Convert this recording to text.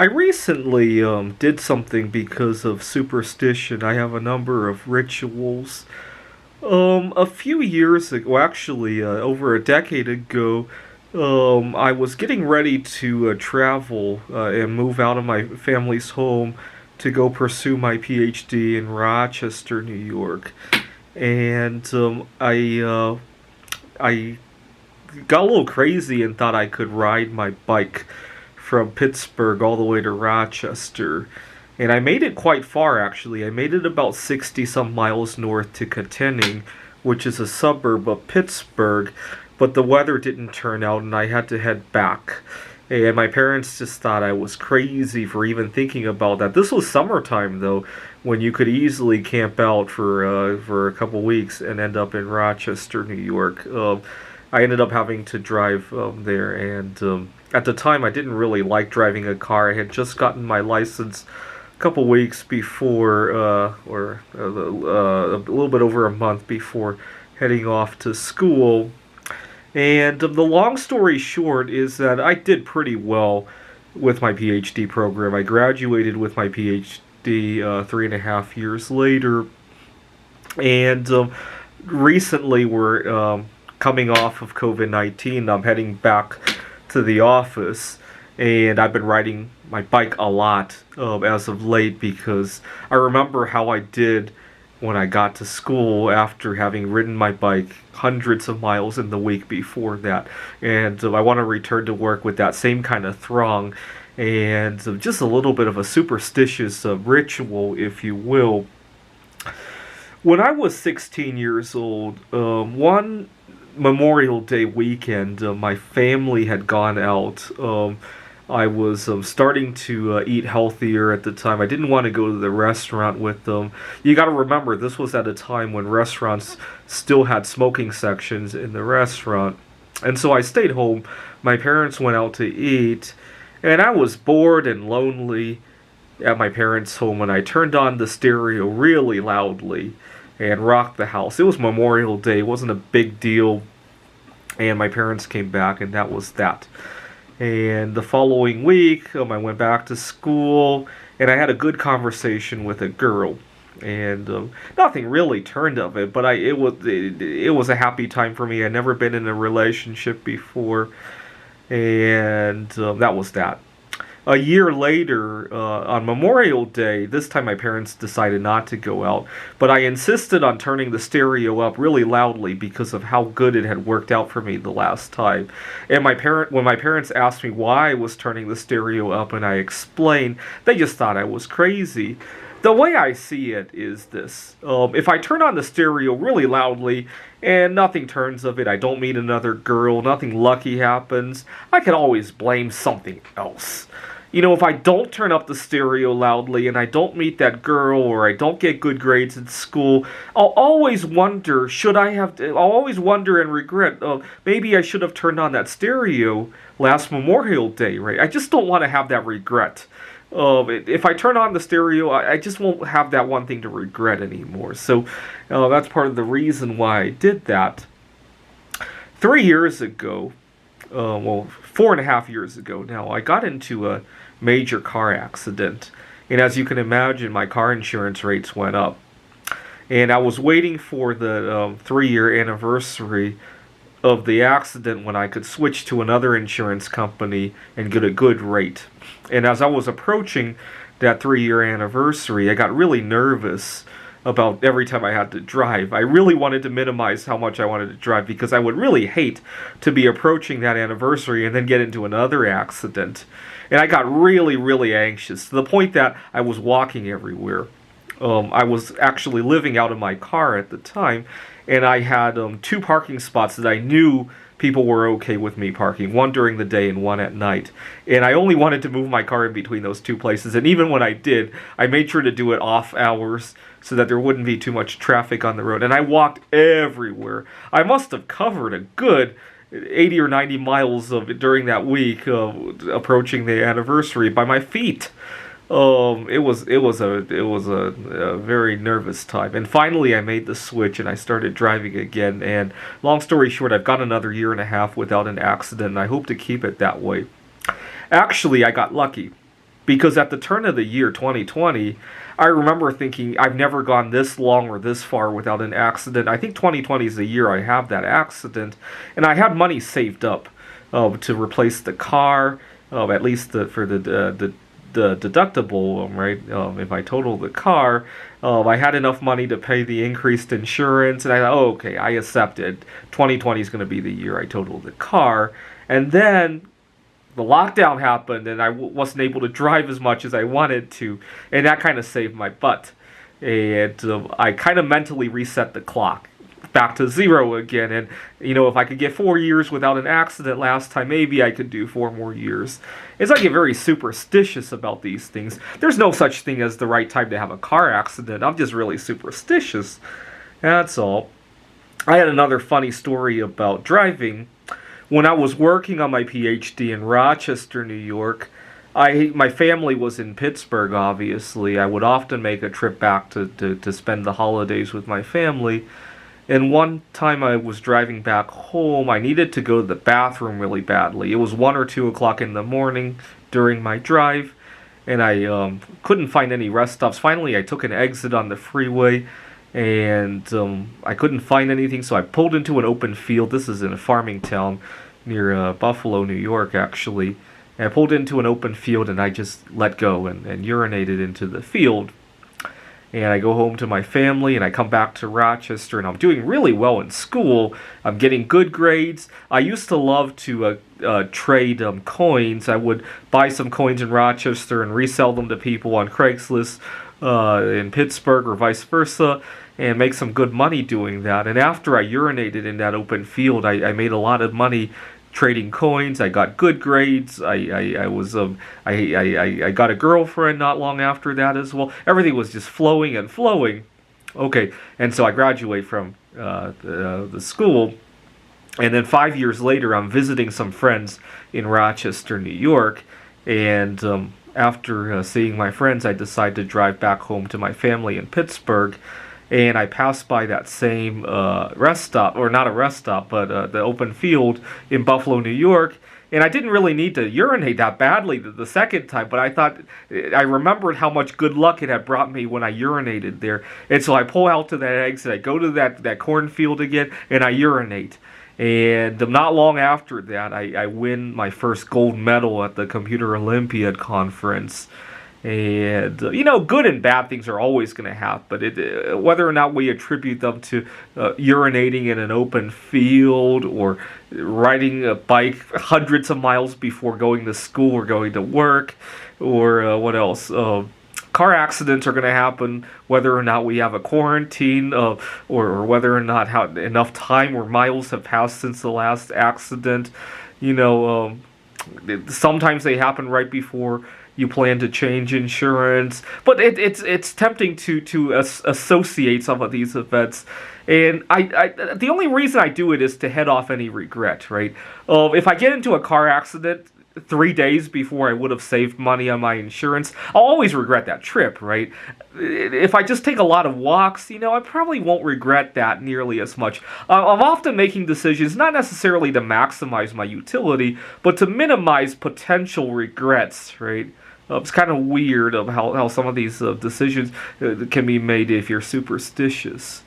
I recently did something because of superstition. I have a number of rituals. A few years ago, actually, over a decade ago, I was getting ready to travel and move out of my family's home to go pursue my PhD in Rochester, New York. And I got a little crazy and thought I could ride my bike from Pittsburgh all the way to Rochester. And I made it quite far, actually. I made it about 60 some miles north to Katening, which is a suburb of Pittsburgh, but the weather didn't turn out and I had to head back. And my parents just thought I was crazy for even thinking about that. This was summertime, though, when you could easily camp out for a couple weeks and end up in Rochester, New York. I ended up having to drive there, and at the time I didn't really like driving a car. I had just gotten my license a couple weeks before, a little bit over a month before heading off to school. And the long story short is that I did pretty well with my PhD program. I graduated with my PhD 3.5 years later, and recently we're coming off of COVID-19. I'm heading back to the office, and I've been riding my bike a lot as of late because I remember how I did when I got to school after having ridden my bike hundreds of miles in the week before that. And I want to return to work with that same kind of throng and just a little bit of a superstitious ritual, if you will. When I was 16 years old, one Memorial Day weekend, my family had gone out. I was starting to eat healthier at the time. I didn't want to go to the restaurant with them. You got to remember, this was at a time when restaurants still had smoking sections in the restaurant. And so I stayed home. My parents went out to eat, and I was bored and lonely at my parents' home, and I turned on the stereo really loudly and rocked the house. It was Memorial Day. It wasn't a big deal. And my parents came back, and that was that. And the following week, I went back to school, and I had a good conversation with a girl. And nothing really turned of it, but it was a happy time for me. I'd never been in a relationship before, and that was that. A year later, on Memorial Day, this time my parents decided not to go out, but I insisted on turning the stereo up really loudly because of how good it had worked out for me the last time. And when my parents asked me why I was turning the stereo up and I explained, they just thought I was crazy. The way I see it is this. If I turn on the stereo really loudly and nothing turns of it, I don't meet another girl, nothing lucky happens, I can always blame something else. You know, if I don't turn up the stereo loudly and I don't meet that girl or I don't get good grades in school, I'll always wonder, I'll always wonder and regret, maybe I should have turned on that stereo last Memorial Day, right? I just don't want to have that regret. If I turn on the stereo, I just won't have that one thing to regret anymore. So that's part of the reason why I did that. 3 years ago, 4.5 years ago now, I got into a major car accident. And as you can imagine, my car insurance rates went up. And I was waiting for the 3-year anniversary of the accident when I could switch to another insurance company and get a good rate. And as I was approaching that 3-year anniversary, I got really nervous about every time I had to drive. I really wanted to minimize how much I wanted to drive because I would really hate to be approaching that anniversary and then get into another accident. And I got really, really anxious to the point that I was walking everywhere. I was actually living out of my car at the time, and I had 2 parking spots that I knew people were okay with me parking, one during the day and one at night. And I only wanted to move my car in between those 2 places, and even when I did, I made sure to do it off hours so that there wouldn't be too much traffic on the road. And I walked everywhere. I must have covered a good 80 or 90 miles of it during that week, approaching the anniversary by my feet. It was a very nervous time. And finally I made the switch and I started driving again. And long story short, I've got another 1.5 years without an accident, and I hope to keep it that way. Actually, I got lucky. Because at the turn of the year 2020, I remember thinking I've never gone this long or this far without an accident. I think 2020 is the year I have that accident, and I had money saved up to replace the car, at least for the deductible, right? If I total the car, I had enough money to pay the increased insurance, and I thought, oh, okay, I accepted. 2020 is going to be the year I total the car, and then the lockdown happened, and I wasn't able to drive as much as I wanted to, and that kind of saved my butt. And I kind of mentally reset the clock back to zero again. And if I could get 4 years without an accident last time, maybe I could do 4 more years. As I get very superstitious about these things, there's no such thing as the right time to have a car accident. I'm just really superstitious. That's all. I had another funny story about driving. When I was working on my PhD in Rochester, New York, my family was in Pittsburgh, obviously. I would often make a trip back to spend the holidays with my family. And one time I was driving back home, I needed to go to the bathroom really badly. It was 1 or 2 o'clock in the morning during my drive, and I couldn't find any rest stops. Finally, I took an exit on the freeway, and I couldn't find anything, so I pulled into an open field. This is in a farming town near Buffalo, New York, actually. And I pulled into an open field, and I just let go and urinated into the field. And I go home to my family, and I come back to Rochester, and I'm doing really well in school. I'm getting good grades. I used to love to trade coins. I would buy some coins in Rochester and resell them to people on Craigslist in Pittsburgh or vice versa, and make some good money doing that. And after I urinated in that open field, I made a lot of money trading coins. I got good grades. I got a girlfriend not long after that as well. Everything was just flowing and flowing. Okay, and so I graduate from the school, and then 5 years later, I'm visiting some friends in Rochester, New York, and after seeing my friends, I decide to drive back home to my family in Pittsburgh. And I passed by that same rest stop, or not a rest stop, but the open field in Buffalo, New York. And I didn't really need to urinate that badly the second time, but I remembered how much good luck it had brought me when I urinated there. And so I pull out to that exit, I go to that cornfield again, and I urinate. And not long after that, I win my first gold medal at the Computer Olympiad conference. And, good and bad things are always going to happen, but whether or not we attribute them to urinating in an open field or riding a bike hundreds of miles before going to school or going to work, or what else? Car accidents are going to happen whether or not we have a quarantine, or whether or not how enough time or miles have passed since the last accident. Sometimes they happen right before you plan to change insurance, but it's tempting to associate some of these events, and I the only reason I do it is to head off any regret, right? If I get into a car accident 3 days before I would have saved money on my insurance, I'll always regret that trip, right? If I just take a lot of walks, I probably won't regret that nearly as much. I'm often making decisions not necessarily to maximize my utility, but to minimize potential regrets, right? It's kind of weird of how some of these decisions can be made if you're superstitious.